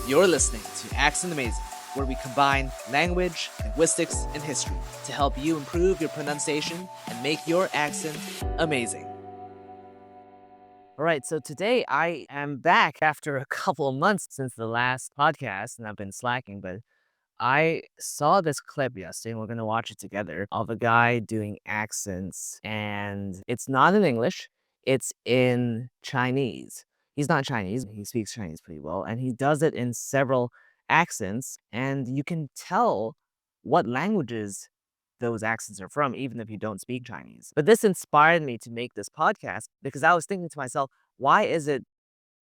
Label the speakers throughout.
Speaker 1: You're listening to Accent Amazing, where we combine language, linguistics, and history to help you improve your pronunciation and make your accent amazing. All right, so today I am back after a couple of months since the last podcast, and I've been slacking, but I saw this clip yesterday, and we're going to watch it together, of a guy doing accents, and it's not in English, it's in Chinese. He's not Chinese, he speaks Chinese pretty well, and he does it in several accents, and you can tell what languages those accents are from, even if you don't speak Chinese. But this inspired me to make this podcast because I was thinking to myself, why is it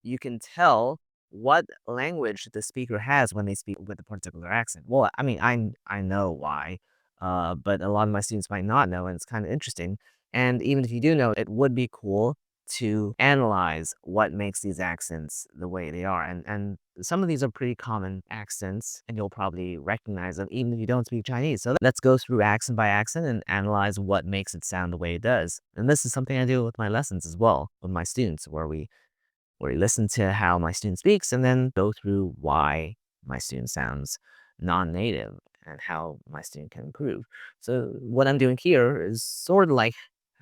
Speaker 1: you can tell what language the speaker has when they speak with a particular accent? Well, I mean, I know why, but a lot of my students might not know, and it's kind of interesting. And even if you do know, it would be cool to analyze what makes these accents the way they are. And some of these are pretty common accents, and you'll probably recognize them even if you don't speak Chinese. So let's go through accent by accent and analyze what makes it sound the way it does. And this is something I do with my lessons as well, with my students, where we listen to how my student speaks and then go through why my student sounds non-native and how my student can improve. So what I'm doing here is sort of like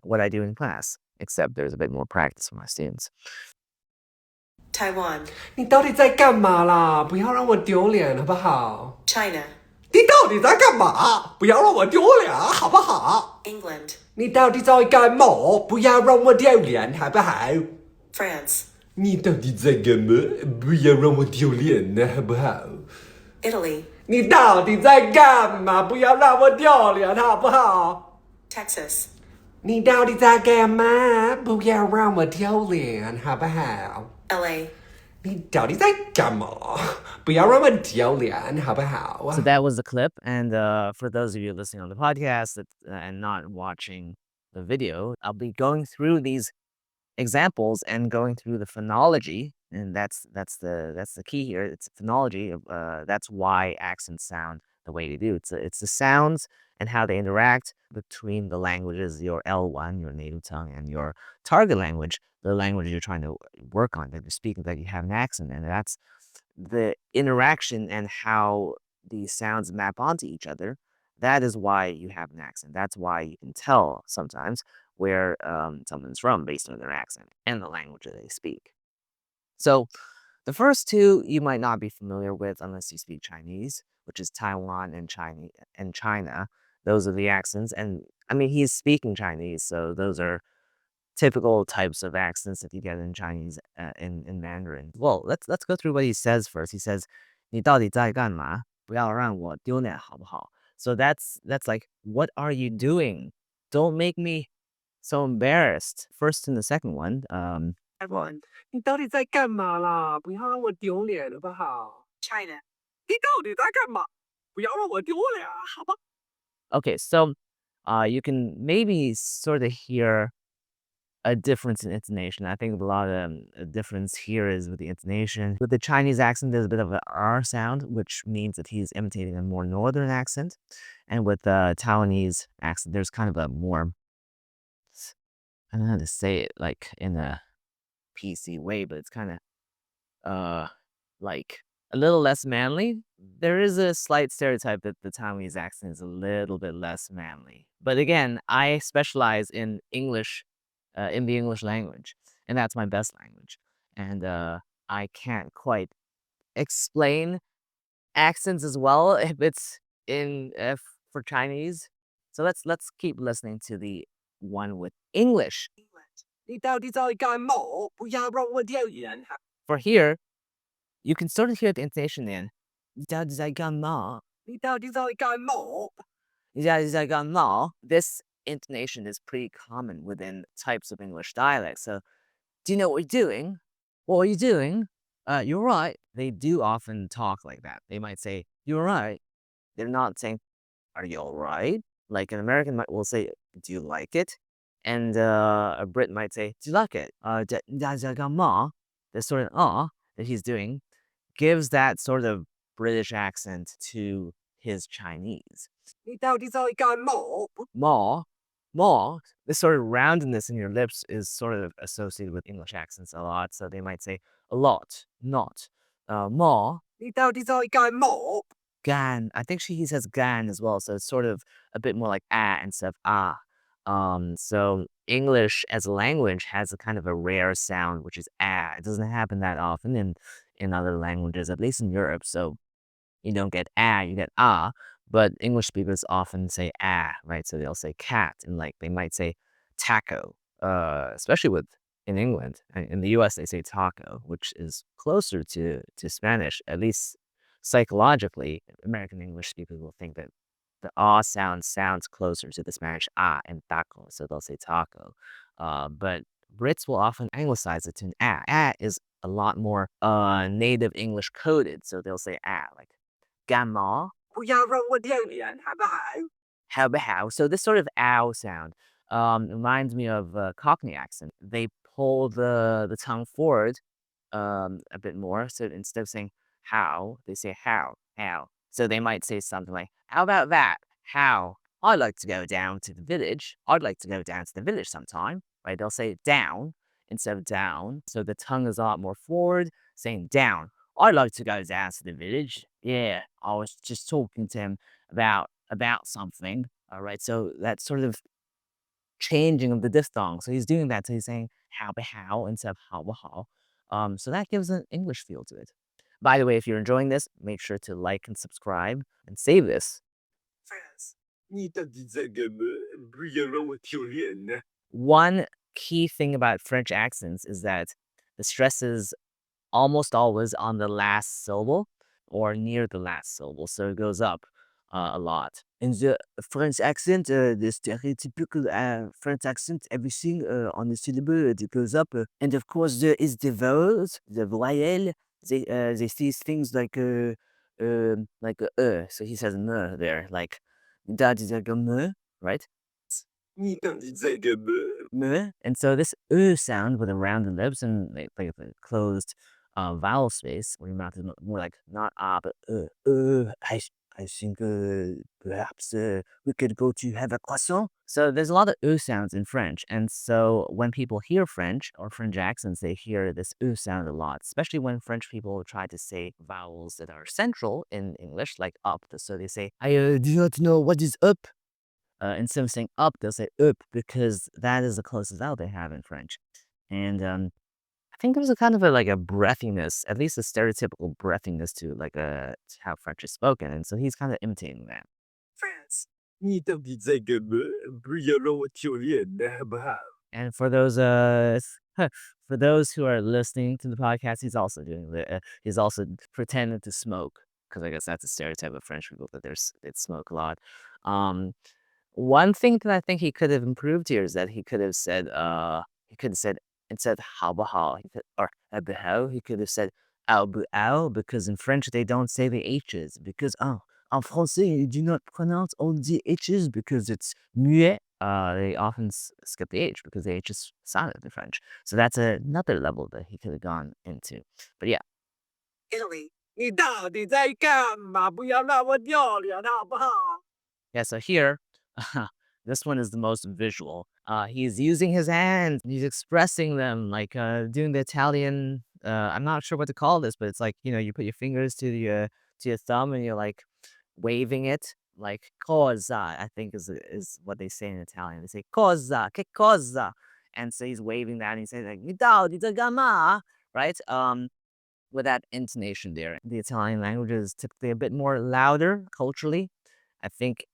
Speaker 1: what I do in class, except there's a bit more practice for my students.
Speaker 2: Taiwan,
Speaker 3: 你到底在干嘛啦？不要让我丢脸好不好？
Speaker 2: China,
Speaker 3: 你到底在干嘛？不要让我丢脸好不好？
Speaker 2: England,
Speaker 3: 你到底在干嘛？不要让我丢脸好不好？
Speaker 2: France,
Speaker 3: 你到底在干嘛？不要让我丢脸好不好？
Speaker 2: Italy,
Speaker 3: 你到底在干嘛？不要让我丢脸好不好？
Speaker 2: Texas,
Speaker 3: 你到底在干嘛？不要让我丢脸好不好？
Speaker 2: LA.
Speaker 3: 你到底在干嘛？不要让我丢脸好不好？
Speaker 1: So that was the clip. And for those of you listening on the podcast and not watching the video, I'll be going through these examples and going through the phonology, and that's the key here. It's phonology. That's why accents sound the way they do. It's the sounds and how they interact between the languages, your L1, your native tongue, and your target language, the language you're trying to work on, that you're speaking, that you have an accent, and that's the interaction and how these sounds map onto each other. That is why you have an accent. That's why you can tell sometimes where someone's from based on their accent and the language that they speak. So the first two you might not be familiar with unless you speak Chinese, which is Taiwan and China. Those are the accents. And I mean, he's speaking Chinese, so those are typical types of accents that you get in Chinese in Mandarin. Well, let's go through what he says first. He says, 你到底在干嘛？不要让我丢脸好不好? So that's like, what are you doing? Don't make me so embarrassed. First and the second one,
Speaker 3: Taiwan, 你到底在干嘛啦？不要让我丢脸好不好？
Speaker 2: China,
Speaker 3: 你到底在干嘛？不要让我丢脸好不好？
Speaker 1: okay, so you can maybe sort of hear a difference in intonation. I think a lot of a difference here is with the intonation. With the Chinese accent, there's a bit of an R sound, which means that he's imitating a more northern accent. And with the Taiwanese accent, there's kind of a more, I don't know how to say it, like in a PC way, but it's kind of like a little less manly. There is a slight stereotype that the Taiwanese accent is a little bit less manly. But again, I specialize in English, in the English language, and that's my best language. And I can't quite explain accents as well if it's in for Chinese. So let's keep listening to the one with English.
Speaker 3: 你到底在干嘛？不要让我丢脸。
Speaker 1: For here, you can sort of hear the intonation in 你到底在干嘛?
Speaker 3: 你到底在干嘛？
Speaker 1: 你到底在干嘛? This intonation is pretty common within types of English dialects. So, do you know what you're doing? What are you doing? You're right. They do often talk like that. They might say, you're right. They're not saying, are you all right? Like an American will say, do you like it? And a Brit might say, do you like it? The sort of that he's doing gives that sort of British accent to his Chinese.
Speaker 3: 你到底在干嘛？
Speaker 1: Ma, this sort of roundedness in your lips is sort of associated with English accents a lot. So they might say a lot, not. Ma,
Speaker 3: 你到底在干嘛？
Speaker 1: Gan. I think he says gan as well, so it's sort of a bit more like ah instead of ah. So English as a language has a kind of a rare sound, which is ah. It doesn't happen that often in other languages, at least in Europe. So you don't get ah, you get ah. But English speakers often say ah, right? So they'll say cat, and like they might say taco. Especially with in England, in the U.S. they say taco, which is closer to Spanish, at least psychologically. American English speakers will think that the ah sound sounds closer to the Spanish ah and taco, so they'll say taco. But Brits will often anglicize it to an ah. Ah is a lot more native English coded, so they'll say ah like gamma,
Speaker 3: 不要让我丢脸，好不好？
Speaker 1: how how. So this sort of ow sound reminds me of Cockney accent. They pull the tongue forward a bit more. So instead of saying how, they say how, how. So they might say something like, how about that? How? I'd like to go down to the village. I'd like to go down to the village sometime. Right? They'll say down instead of down. So the tongue is a lot more forward, saying down. I'd like to go down to the village. Yeah, I was just talking to him about something. All right. So that sort of changing of the diphthong. So he's doing that. So he's saying how instead of how. So that gives an English feel to it. By the way, if you're enjoying this, make sure to like and subscribe and save this.
Speaker 2: France.
Speaker 3: 你到底在干嘛？不要让我丢脸呢！
Speaker 1: One key thing about French accents is that the stress is almost always on the last syllable or near the last syllable. So it goes up a lot. In the French accent, the stereotypical French accent, everything on the syllable it goes up. And of course, there is the vowels, the voyelle. They see things like So he says me there, like that is like a me, right?
Speaker 3: 你到底在干嘛？
Speaker 1: Meh. And so this sound with the rounded lips and like the closed vowel space where your mouth is more like not ah but I think perhaps we could go to have a croissant. So there's a lot of sounds in French, and so when people hear French or French accents, they hear this sound a lot, especially when French people try to say vowels that are central in English, like up. So they say, I do not know what is up. Instead of saying up, they'll say up because that is the closest vowel they have in French. And I think there's a kind of like a breathiness, at least a stereotypical breathiness to to how French is spoken. And so he's kind of imitating that.
Speaker 2: France.
Speaker 3: 你到底在干嘛？不要让我丢脸呢，好不好？
Speaker 1: And for those for those who are listening to the podcast, he's also doing he's also pretending to smoke because I guess that's a stereotype of French people that they smoke a lot. Um, One thing that I think he could have improved here is that he could have said instead of how or how he could have said ow because in French they don't say the H's because en français you do not pronounce all the H's because it's muet. They often skip the H because the H is silent in French. So that's another level that he could have gone into. But yeah,
Speaker 2: Italy.
Speaker 3: 你到底在干嘛？不要让我丢脸，好不好？
Speaker 1: yeah, so here, this one is the most visual. He's using his hands. He's expressing them like doing the Italian. I'm not sure what to call this, but it's like you put your fingers to your thumb and you're like waving it like cosa. I think is what they say in Italian. They say cosa, che cosa, and so he's waving that and he's saying like "Mi dà di da gamma," right? With that intonation there. The Italian language is typically a bit more louder culturally. I think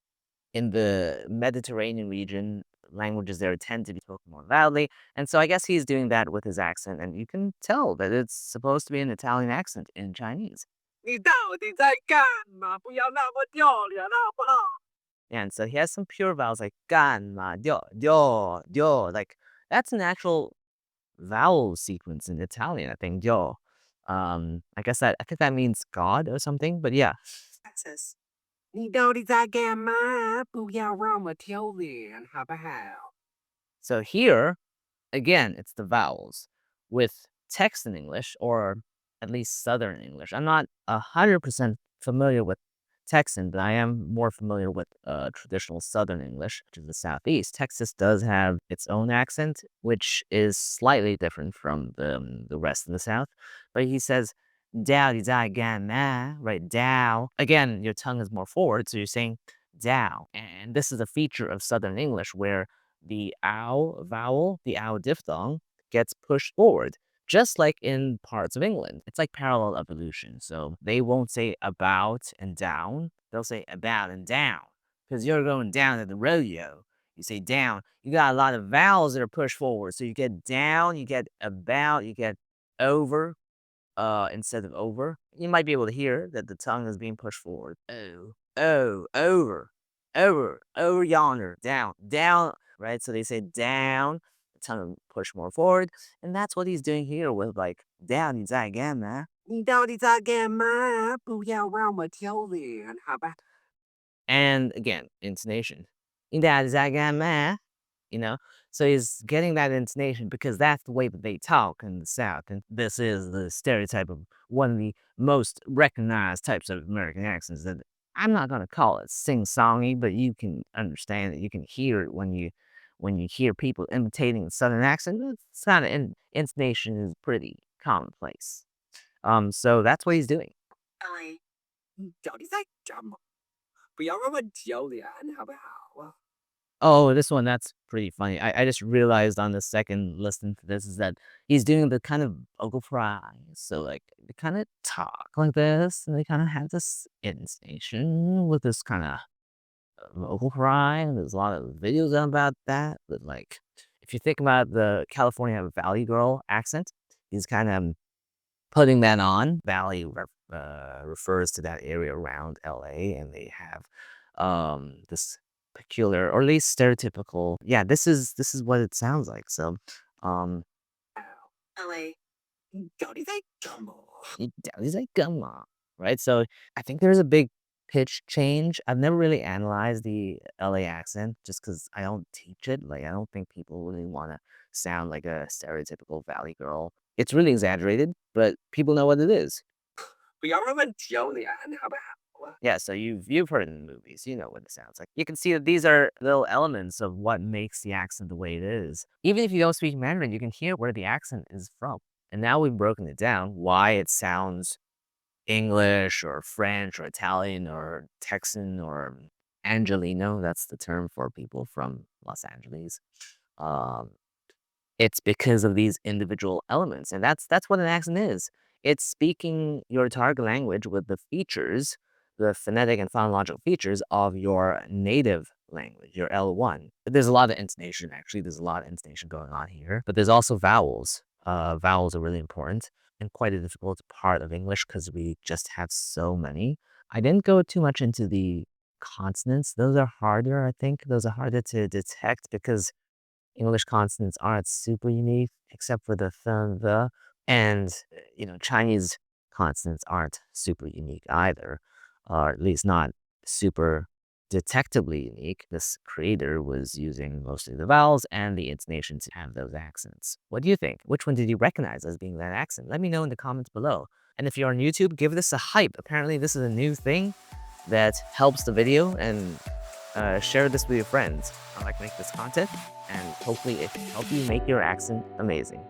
Speaker 1: in the Mediterranean region, languages there tend to be spoken more loudly. And so I guess he's doing that with his accent. And you can tell that it's supposed to be an Italian accent in Chinese.
Speaker 3: 你到底在干嘛？不要让我丢脸，好不好？
Speaker 1: And so he has some pure vowels like gan, ma, dio. Like that's an actual vowel sequence in Italian, I think, dio. I think that means God or something. But yeah,
Speaker 2: Texas.
Speaker 3: 你到底在干嘛？不要让我丢脸，好不好？
Speaker 1: so here, again, it's the vowels with text in English, or at least Southern English. I'm not 100% familiar with Texan, but I am more familiar with traditional Southern English, which is the Southeast. Texas does have its own accent, which is slightly different from the rest of the South. But he says, Dao di zai gan ma, right? Dao. Again, your tongue is more forward, so you're saying Dao. And this is a feature of Southern English where the ow vowel, the ow diphthong, gets pushed forward, just like in parts of England. It's like parallel evolution. So they won't say about and down, they'll say about and down because you're going down at the rodeo. You say down, you got a lot of vowels that are pushed forward. So you get down, you get about, you get over, instead of over. You might be able to hear that the tongue is being pushed forward. Over yonder, down, down, right? So they say down, the tongue push more forward, and that's what he's doing here with like down. 你在干嘛?
Speaker 3: 你到底在干嘛？不要让我丢脸，好吧？
Speaker 1: And again, intonation. 你到底在干嘛? You know, so he's getting that intonation because that's the way that they talk in the South, and this is the stereotype of one of the most recognized types of American accents. That I'm not gonna call it sing-songy, but you can understand it. You can hear it when you hear people imitating a Southern accent. It's kind of intonation is pretty commonplace. So that's what he's doing.
Speaker 2: LA,
Speaker 3: 你到底在干嘛？不要让我丢脸，好不好？
Speaker 1: Oh, this one, that's pretty funny. I just realized on the second listen to this is that he's doing the kind of vocal fry. So like they kind of talk like this and they kind of have this intonation with this kind of vocal fry. And there's a lot of videos about that. But like if you think about the California Valley Girl accent, he's kind of putting that on. Valley refers to that area around LA, and they have this peculiar or at least stereotypical. Yeah, this is what it sounds like. So, um,
Speaker 2: LA,
Speaker 3: 你到底在干嘛？
Speaker 1: he's like, come on, right? So I think there's a big pitch change. I've never really analyzed the LA accent just because I don't teach it. Like, I don't think people really want to sound like a stereotypical Valley girl. It's really exaggerated, but people know what it is.
Speaker 3: 不要让我丢脸，好不好？
Speaker 1: Yeah, so you've heard it in the movies. You know what it sounds like. You can see that these are little elements of what makes the accent the way it is. Even if you don't speak Mandarin, you can hear where the accent is from. And now we've broken it down, why it sounds English or French or Italian or Texan or Angelino. That's the term for people from Los Angeles. Um, it's because of these individual elements, and that's what an accent is. It's speaking your target language with the features, the phonetic and phonological features of your native language, your L1. But there's a lot of intonation, actually. There's a lot of intonation going on here, but there's also vowels. Vowels are really important and quite a difficult part of English because we just have so many. I didn't go too much into the consonants. Those are harder, I think. Those are harder to detect because English consonants aren't super unique except for the th, the, and Chinese consonants aren't super unique either, or at least not super detectably unique. This creator was using mostly the vowels and the intonation to have those accents. What do you think? Which one did you recognize as being that accent? Let me know in the comments below. And if you're on YouTube, give this a hype. Apparently, this is a new thing that helps the video, and share this with your friends. I like to make this content, and hopefully it can help you make your accent amazing.